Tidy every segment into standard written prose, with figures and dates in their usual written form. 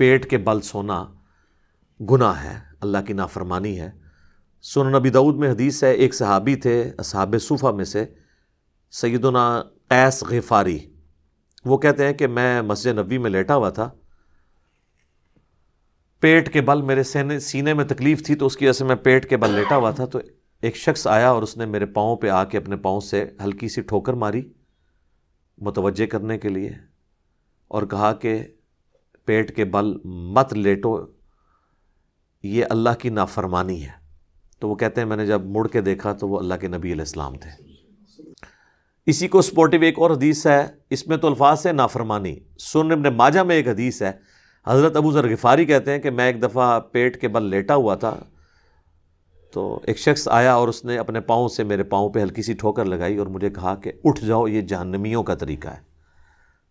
پیٹ کے بل سونا گناہ ہے، اللہ کی نافرمانی ہے۔ سنن نبی داؤد میں حدیث ہے، ایک صحابی تھے اصحاب صوفہ میں سے، سیدنا قیس غفاری، وہ کہتے ہیں کہ میں مسجد نبوی میں لیٹا ہوا تھا، پیٹ کے بل میرے سینے میں تکلیف تھی، تو اس کی وجہ سے میں پیٹ کے بل لیٹا ہوا تھا، تو ایک شخص آیا اور اس نے میرے پاؤں پہ آ کے اپنے پاؤں سے ہلکی سی ٹھوکر ماری متوجہ کرنے کے لیے، اور کہا کہ پیٹ کے بل مت لیٹو، یہ اللہ کی نافرمانی ہے۔ تو وہ کہتے ہیں میں نے جب مڑ کے دیکھا تو وہ اللہ کے نبی علیہ السلام تھے۔ اسی کو سپورٹیو ایک اور حدیث ہے، اس میں تو الفاظ ہے نافرمانی۔ سنن ابن ماجہ میں ایک حدیث ہے، حضرت ابو ذر غفاری کہتے ہیں کہ میں ایک دفعہ پیٹ کے بل لیٹا ہوا تھا، تو ایک شخص آیا اور اس نے اپنے پاؤں سے میرے پاؤں پہ ہلکی سی ٹھوکر لگائی اور مجھے کہا کہ اٹھ جاؤ، یہ جہنمیوں کا طریقہ ہے۔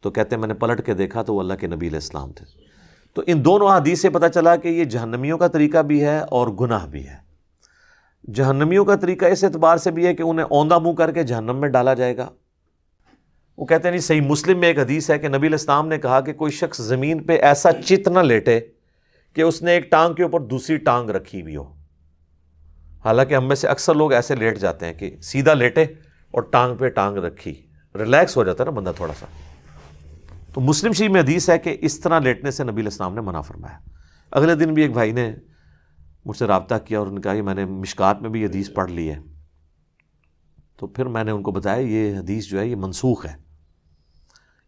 تو کہتے ہیں میں نے پلٹ کے دیکھا تو وہ اللہ کے نبی علیہ السلام تھے۔ تو ان دونوں حدیث سے پتہ چلا کہ یہ جہنمیوں کا طریقہ بھی ہے اور گناہ بھی ہے۔ جہنمیوں کا طریقہ اس اعتبار سے بھی ہے کہ انہیں اوندھا منہ کر کے جہنم میں ڈالا جائے گا۔ وہ کہتے ہیں نہیں، صحیح مسلم میں ایک حدیث ہے کہ نبی علیہ السلام نے کہا کہ کوئی شخص زمین پہ ایسا چت نہ لیٹے کہ اس نے ایک ٹانگ کے اوپر دوسری ٹانگ رکھی ہوئی ہو۔ حالانکہ ہم میں سے اکثر لوگ ایسے لیٹ جاتے ہیں کہ سیدھا لیٹے اور ٹانگ پہ ٹانگ رکھی، ریلیکس ہو جاتا ہے نا بندہ تھوڑا سا۔ تو مسلم شریف میں حدیث ہے کہ اس طرح لیٹنے سے نبی علیہ السلام نے منع فرمایا۔ اگلے دن بھی ایک بھائی نے مجھ سے رابطہ کیا اور انہوں نے کہا کہ میں نے مشکات میں بھی یہ حدیث پڑھ لی ہے۔ تو پھر میں نے ان کو بتایا یہ حدیث جو ہے یہ منسوخ ہے،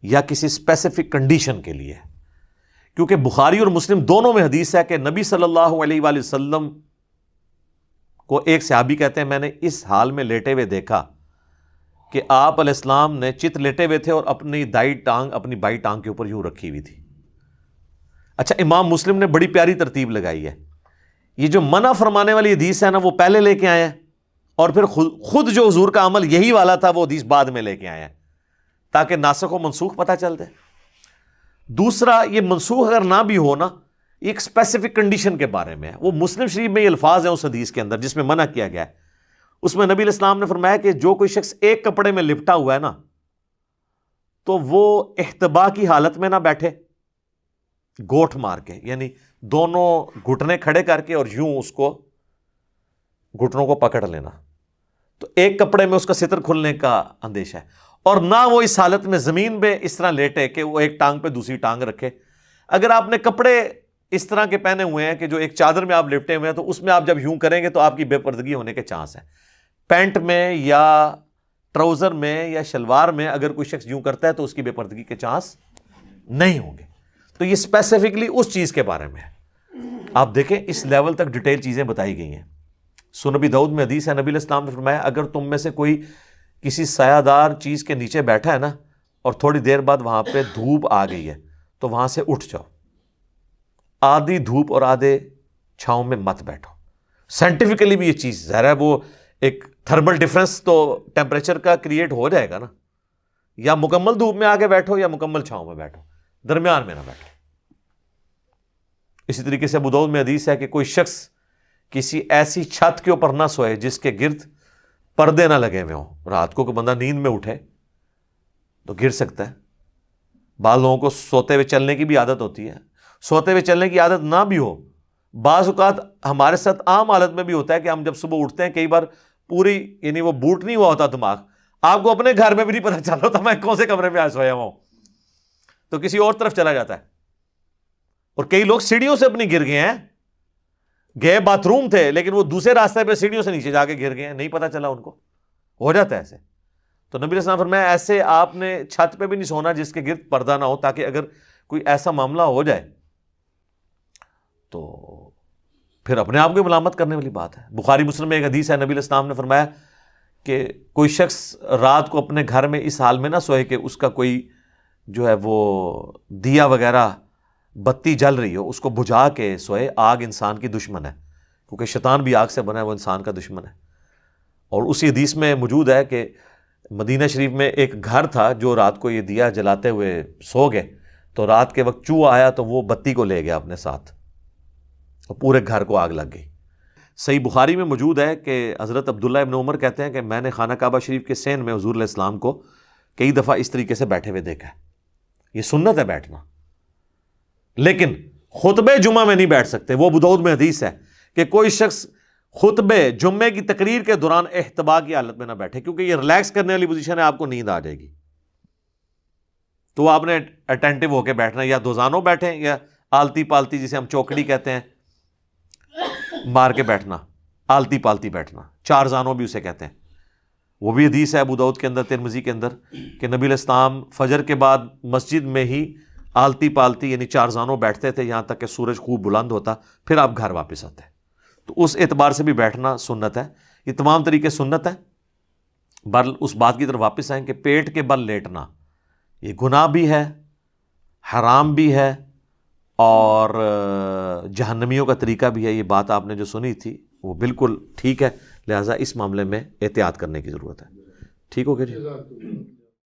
یا کسی اسپیسیفک کنڈیشن کے لیے، کیونکہ بخاری اور مسلم دونوں میں حدیث ہے کہ نبی صلی اللہ علیہ وآلہ وسلم کو ایک صحابی کہتے ہیں میں نے اس حال میں لیٹے ہوئے دیکھا کہ آپ علیہ السلام نے چت لیٹے ہوئے تھے اور اپنی دائیں ٹانگ اپنی بائیں ٹانگ کے اوپر یوں رکھی ہوئی تھی۔ اچھا، امام مسلم نے بڑی پیاری ترتیب لگائی ہے، یہ جو منع فرمانے والی حدیث ہے نا وہ پہلے لے کے آئے ہیں، اور پھر خود جو حضور کا عمل یہی والا تھا وہ حدیث بعد میں لے کے آئے ہیں، تاکہ ناسخ و منسوخ پتہ چل دے۔ دوسرا، یہ منسوخ اگر نہ بھی ہو نا، ایک اسپیسیفک کنڈیشن کے بارے میں ہے۔ وہ مسلم شریف میں یہ الفاظ ہیں اس حدیث کے اندر جس میں منع کیا گیا ہے، اس میں نبی علیہ السلام نے فرمایا کہ جو کوئی شخص ایک کپڑے میں لپٹا ہوا ہے نا تو وہ احتبا کی حالت میں نہ بیٹھے گوٹھ مار کے، یعنی دونوں گھٹنے کھڑے کر کے اور یوں اس کو گھٹنوں کو پکڑ لینا، تو ایک کپڑے میں اس کا ستر کھلنے کا اندیشہ ہے، اور نہ وہ اس حالت میں زمین پہ اس طرح لیٹے کہ وہ ایک ٹانگ پہ دوسری ٹانگ رکھے۔ اگر آپ نے کپڑے اس طرح کے پہنے ہوئے ہیں کہ جو ایک چادر میں آپ لپٹے ہوئے ہیں تو اس میں آپ جب یوں کریں گے تو آپ کی بے پردگی ہونے کے چانس ہیں۔ پینٹ میں یا ٹراؤزر میں یا شلوار میں اگر کوئی شخص یوں کرتا ہے تو اس کی بے پردگی کے چانس نہیں ہوں گے۔ تو یہ اسپیسیفکلی اس چیز کے بارے میں ہے۔ آپ دیکھیں اس لیول تک ڈیٹیل چیزیں بتائی گئی ہیں۔ سنن نبی داؤد میں حدیث ہے، نبی علیہ السلام نے فرمایا اگر تم میں سے کوئی کسی سایہ دار چیز کے نیچے بیٹھا ہے نا اور تھوڑی دیر بعد وہاں پہ دھوپ آ گئی ہے تو وہاں سے اٹھ جاؤ، آدھی دھوپ اور آدھے چھاؤں میں مت بیٹھو۔ سائنٹیفکلی بھی یہ چیز ظاہر ہے، وہ ایک تھرمل ڈفرنس تو ٹیمپریچر کا کریٹ ہو جائے گا نا، یا مکمل دھوپ میں آگے بیٹھو یا مکمل چھاؤں میں بیٹھو، درمیان میں نہ بیٹھو۔ اسی طریقے سے ابو داؤد میں حدیث ہے کہ کوئی شخص کسی ایسی چھت کے اوپر نہ سوئے جس کے گرد پردے نہ لگے ہوئے ہوں۔ رات کو کوئی بندہ نیند میں اٹھے تو گر سکتا ہے۔ بعض لوگوں کو سوتے ہوئے چلنے کی بھی عادت ہوتی ہے، سوتے ہوئے چلنے کی عادت نہ بھی ہو، بعض اوقات ہمارے ساتھ عام حالت میں بھی ہوتا ہے کہ ہم جب صبح اٹھتے ہیں کئی بار پوری یعنی وہ بوٹ نہیں ہوا ہوتا دماغ، آپ کو اپنے گھر میں بھی نہیں پتہ چل رہا میں کون سے کمرے میں آج سویا ہوا ہوں، تو کسی اور طرف چلا جاتا ہے۔ اور کئی لوگ سیڑھیوں سے اپنی گر گئے ہیں، گئے باتھ روم تھے لیکن وہ دوسرے راستے پہ سیڑھیوں سے نیچے جا کے گر گئے ہیں، نہیں پتہ چلا ان کو، ہو جاتا ہے ایسے۔ تو نبی علیہ السلام فرمایا ایسے آپ نے چھت پہ بھی نہیں سونا جس کے گرد پردہ نہ ہو، تاکہ اگر کوئی ایسا معاملہ ہو جائے تو پھر اپنے آپ کو ملامت کرنے والی بات ہے۔ بخاری مسلم میں ایک حدیث ہے، نبی علیہ السلام نے فرمایا کہ کوئی شخص رات کو اپنے گھر میں اس حال میں نہ سوئے کہ اس کا کوئی جو ہے وہ دیا وغیرہ بتی جل رہی ہو، اس کو بجھا کے سوئے۔ آگ انسان کی دشمن ہے، کیونکہ شیطان بھی آگ سے بنا ہے، وہ انسان کا دشمن ہے۔ اور اسی حدیث میں موجود ہے کہ مدینہ شریف میں ایک گھر تھا جو رات کو یہ دیا جلاتے ہوئے سو گئے، تو رات کے وقت چوہا آیا تو وہ بتی کو لے گیا اپنے ساتھ اور پورے گھر کو آگ لگ گئی۔ صحیح بخاری میں موجود ہے کہ حضرت عبداللہ ابن عمر کہتے ہیں کہ میں نے خانہ کعبہ شریف کے سین میں حضور علیہ السلام کو کئی دفعہ اس طریقے سے بیٹھے ہوئے دیکھا ہے۔ یہ سنت ہے بیٹھنا، لیکن خطبے جمعہ میں نہیں بیٹھ سکتے. وہ ابو داؤد میں حدیث ہے کہ کوئی شخص خطبے جمعے کی تقریر کے دوران احتبا کی حالت میں نہ بیٹھے، کیونکہ یہ ریلیکس کرنے والی پوزیشن ہے، آپ کو نیند آ جائے گی. تو آپ نے اٹینٹو ہو کے بیٹھنا ہے، یا دوزانوں بیٹھیں یا آلتی پالتی جسے ہم چوکڑی کہتے ہیں مار کے بیٹھنا، آلتی پالتی بیٹھنا، چار زانوں بھی اسے کہتے ہیں. وہ بھی حدیث ہے ابو داؤد کے اندر، ترمذی کے اندر، کہ نبی علیہ السلام فجر کے بعد مسجد میں ہی آلتی پالتی یعنی چار زانوں بیٹھتے تھے یہاں تک کہ سورج خوب بلند ہوتا، پھر آپ گھر واپس آتے. تو اس اعتبار سے بھی بیٹھنا سنت ہے. یہ تمام طریقے سنت ہے. بہرحال اس بات کی طرف واپس آئیں کہ پیٹ کے بل لیٹنا یہ گناہ بھی ہے، حرام بھی ہے، اور جہنمیوں کا طریقہ بھی ہے. یہ بات آپ نے جو سنی تھی وہ بالکل ٹھیک ہے، لہٰذا اس معاملے میں احتیاط کرنے کی ضرورت ہے. ٹھیک ہو گیا جی؟